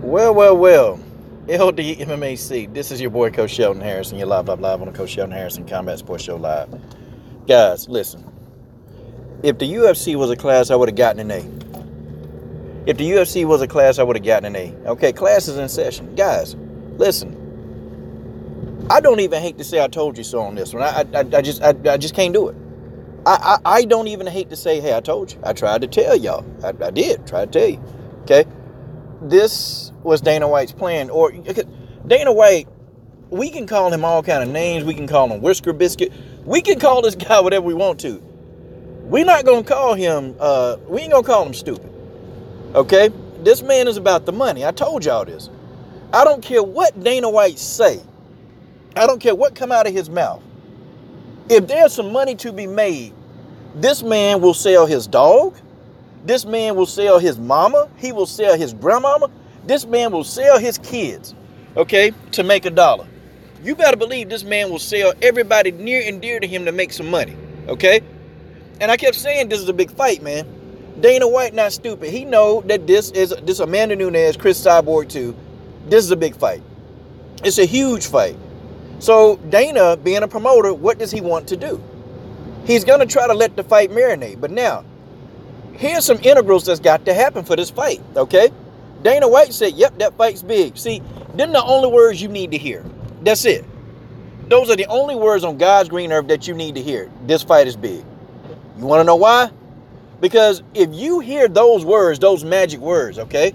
Well. LD MMAC. This is your boy, Coach Sheldon Harrison. You're live on the Coach Sheldon Harrison Combat Sports Show Live. Guys, listen. If the UFC was a class, I would have gotten an A. If the UFC was a class, I would have gotten an A. Okay, class is in session. Guys, listen. I don't even hate to say I told you so on this one. I just can't do it. I don't even hate to say, hey, I told you. I tried to tell y'all. I did try to tell you. Okay? This was Dana White's plan. Or Dana White, we can call him all kind of names. We can call him Whisker Biscuit. We can call this guy whatever we want to. We're not going to call him, we ain't going to call him stupid. Okay? This man is about the money. I told y'all this. I don't care what Dana White say. I don't care what come out of his mouth. If there's some money to be made, this man will sell his dog. This man will sell his mama. He will sell his grandmama. This man will sell his kids, okay, to make $1. You better believe this man will sell everybody near and dear to him to make some money, okay? And I kept saying this is a big fight, man. Dana White not stupid. He know that this Amanda Nunes, Chris Cyborg too. This is a big fight. It's a huge fight. So Dana, being a promoter, what does he want to do? He's going to try to let the fight marinate. But now, here's some integrals that's got to happen for this fight, okay? Dana White said, yep, that fight's big. See, them the only words you need to hear. That's it. Those are the only words on God's green earth that you need to hear. This fight is big. You want to know why? Because if you hear those words, those magic words, okay?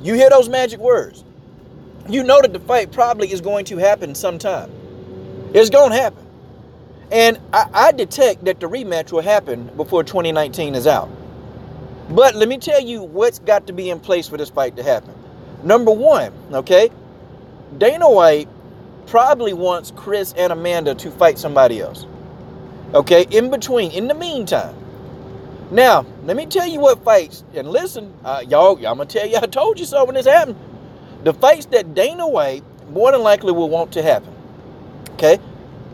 You hear those magic words. You know that the fight probably is going to happen sometime. It's going to happen. And I detect that the rematch will happen before 2019 is out. But let me tell you what's got to be in place for this fight to happen. Number one, okay, Dana White probably wants Chris and Amanda to fight somebody else. Okay, in the meantime. Now, let me tell you what fights, and listen, y'all, I'm going to tell you, I told you so when this happened. The fights that Dana White more than likely will want to happen. Okay,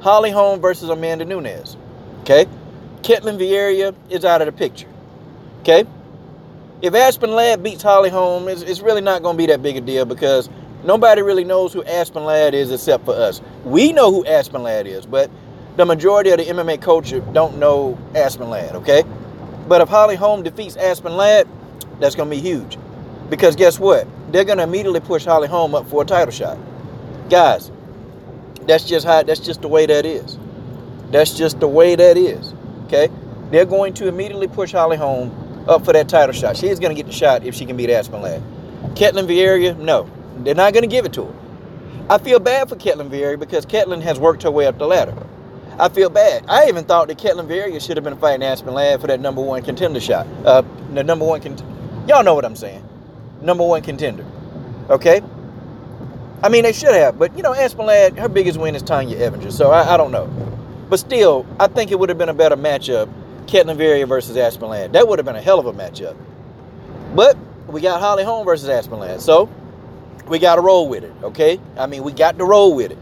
Holly Holm versus Amanda Nunes. Okay, Ketlin Vieira is out of the picture. Okay, if Aspen Ladd beats Holly Holm, it's really not going to be that big a deal because nobody really knows who Aspen Ladd is except for us. We know who Aspen Ladd is, but the majority of the MMA culture don't know Aspen Ladd, okay? But if Holly Holm defeats Aspen Ladd, that's going to be huge. Because guess what? They're going to immediately push Holly Holm up for a title shot. Guys, that's just the way that is. That's just the way that is, okay? They're going to immediately push Holly Holm up for that title shot. She is going to get the shot if she can beat Aspen Ladd. Ketlin Vieira, no. They're not going to give it to her. I feel bad for Ketlin Vieira because Ketlin has worked her way up the ladder. I feel bad. I even thought that Ketlin Vieira should have been fighting Aspen Ladd for that number one contender shot. The number one y'all know what I'm saying. Number one contender. Okay? I mean, they should have. But, Aspen Ladd, her biggest win is Tanya Evinger. So, I don't know. But still, I think it would have been a better matchup, Ketlin Vieira versus Aspen Ladd. That would have been a hell of a matchup. But we got Holly Holm versus Aspen Ladd. So, we got to roll with it, okay? I mean, we got to roll with it.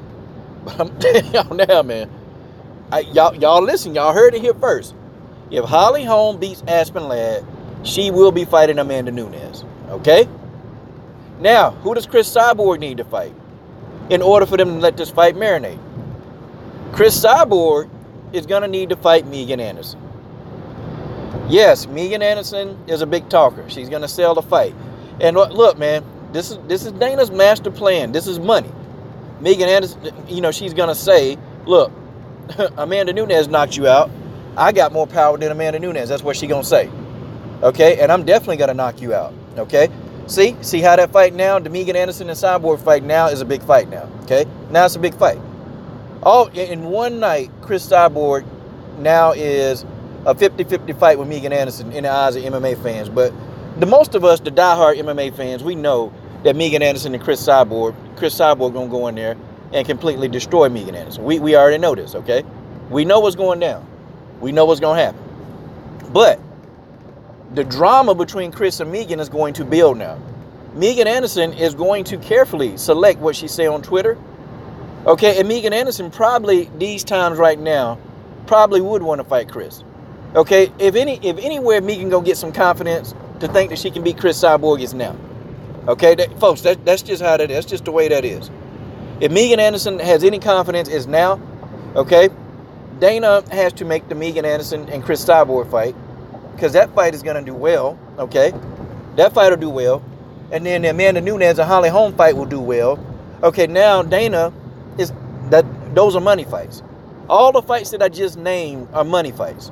But I'm telling y'all now, man. Y'all listen. Y'all heard it here first. If Holly Holm beats Aspen Ladd, she will be fighting Amanda Nunes, okay? Now, who does Chris Cyborg need to fight in order for them to let this fight marinate? Chris Cyborg is going to need to fight Megan Anderson. Yes, Megan Anderson is a big talker. She's going to sell the fight. And look, man, this is Dana's master plan. This is money. Megan Anderson, she's going to say, look, Amanda Nunes knocked you out. I got more power than Amanda Nunes. That's what she's going to say. Okay? And I'm definitely going to knock you out. Okay? See how that fight now, the Megan Anderson and Cyborg fight now is a big fight now. Okay? Now it's a big fight. All in one night, Chris Cyborg now is a 50-50 fight with Megan Anderson in the eyes of MMA fans. But the most of us, the diehard MMA fans, we know that Megan Anderson and Chris Cyborg going to go in there and completely destroy Megan Anderson. We already know this, okay? We know what's going down. We know what's going to happen. But the drama between Chris and Megan is going to build now. Megan Anderson is going to carefully select what she say on Twitter. Okay, and Megan Anderson probably, these times right now, probably would want to fight Chris. Okay, if anywhere Megan gonna get some confidence to think that she can beat Chris Cyborg is now. Okay, folks, that's just how that is. That's just the way that is. If Megan Anderson has any confidence, it's now. Okay, Dana has to make the Megan Anderson and Chris Cyborg fight, because that fight is going to do well. Okay, that fight will do well. And then the Amanda Nunes and Holly Holm fight will do well. Okay, now Dana is that those are money fights. All the fights that I just named are money fights.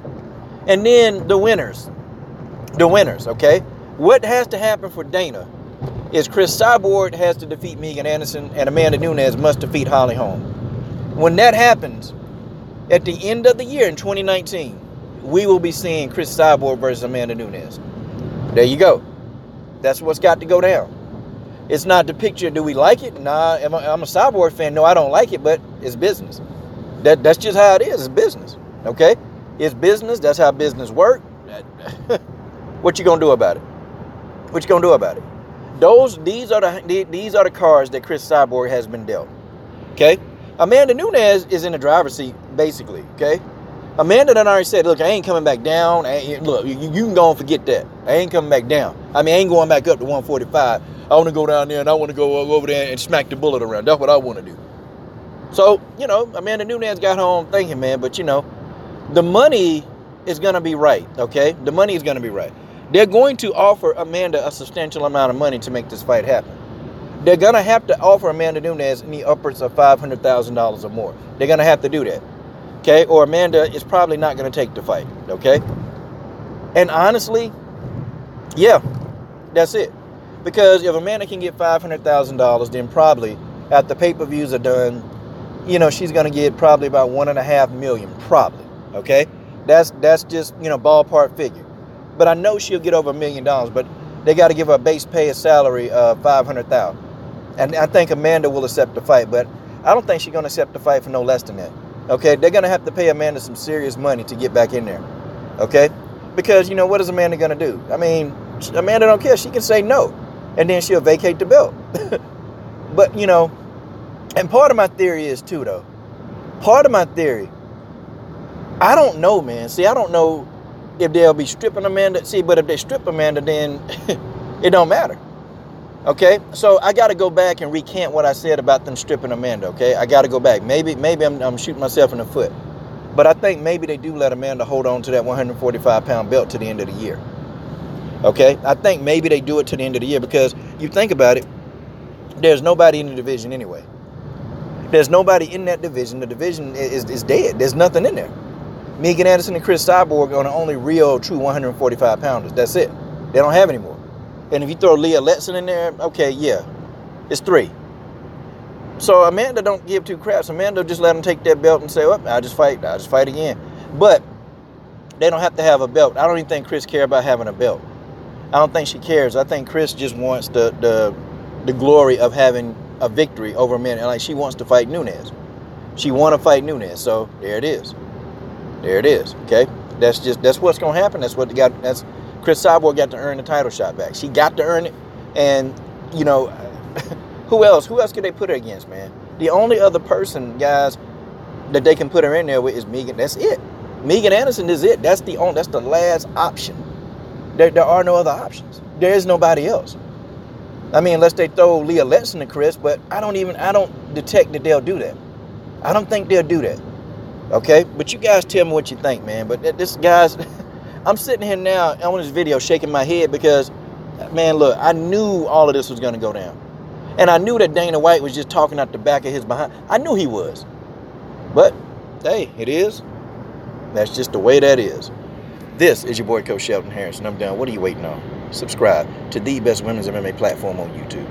And then the winners, okay? What has to happen for Dana is Chris Cyborg has to defeat Megan Anderson and Amanda Nunes must defeat Holly Holm. When that happens, at the end of the year in 2019, we will be seeing Chris Cyborg versus Amanda Nunes. There you go. That's what's got to go down. It's not the picture. Do we like it? Nah, I'm a Cyborg fan. No, I don't like it, but it's business. That's just how it is. It's business. Okay? It's business. That's how business works. What you gonna do about it? What you gonna do about it? These are the cards that Chris Cyborg has been dealt. Okay? Amanda Nunes is in the driver's seat, basically. Okay? Amanda done already said, look, I ain't coming back down. Look, you can go and forget that. I ain't coming back down. I mean, I ain't going back up to 145. I want to go down there and I want to go over there and smack the bullet around. That's what I want to do. So, Amanda Nunes got her own thinking, man. But, the money is going to be right, okay? The money is going to be right. They're going to offer Amanda a substantial amount of money to make this fight happen. They're going to have to offer Amanda Nunes in the upwards of $500,000 or more. They're going to have to do that. Okay, or Amanda is probably not going to take the fight, okay? And honestly, yeah, that's it. Because if Amanda can get $500,000, then probably, after pay-per-views are done, she's going to get probably about $1.5 million, probably, okay? That's just, ballpark figure. But I know she'll get over $1 million, but they got to give her a base pay, a salary of $500,000. And I think Amanda will accept the fight, but I don't think she's going to accept the fight for no less than that. Okay, they're going to have to pay Amanda some serious money to get back in there. Okay? Because, what is Amanda going to do? I mean, Amanda don't care. She can say no. And then she'll vacate the belt. But, and part of my theory is too, though. Part of my theory, I don't know, man. See, I don't know if they'll be stripping Amanda. See, but if they strip Amanda, then it don't matter. Okay, so I got to go back and recant what I said about them stripping Amanda, okay? I got to go back. Maybe I'm shooting myself in the foot. But I think maybe they do let Amanda hold on to that 145-pound belt to the end of the year. Okay? I think maybe they do it to the end of the year because you think about it, there's nobody in the division anyway. There's nobody in that division. The division is dead. There's nothing in there. Megan Anderson and Chris Cyborg are the only real, true 145-pounders. That's it. They don't have any more. And if you throw Leah Letson in there, okay, yeah, it's 3. So Amanda don't give 2 craps. Amanda just let them take that belt and say, "Oh, I'll just fight again." But they don't have to have a belt. I don't even think Chris cares about having a belt. I don't think she cares. I think Chris just wants the glory of having a victory over Amanda. Like, she wants to fight Nunes. She want to fight Nunes. So there it is. There it is. Okay, that's what's gonna happen. That's what Chris Cyborg got to earn the title shot back. She got to earn it. And, who else? Who else could they put her against, man? The only other person, guys, that they can put her in there with is Megan. That's it. Megan Anderson is it. That's the last option. There are no other options. There is nobody else. I mean, unless they throw Leah Letson to Chris, but I don't detect that they'll do that. I don't think they'll do that. Okay? But you guys tell me what you think, man. But this, guys... I'm sitting here now on this video shaking my head because, man, look, I knew all of this was going to go down. And I knew that Dana White was just talking out the back of his behind. I knew he was. But, hey, it is. That's just the way that is. This is your boy, Coach Shelton Harris, and I'm done. What are you waiting on? Subscribe to the best women's MMA platform on YouTube.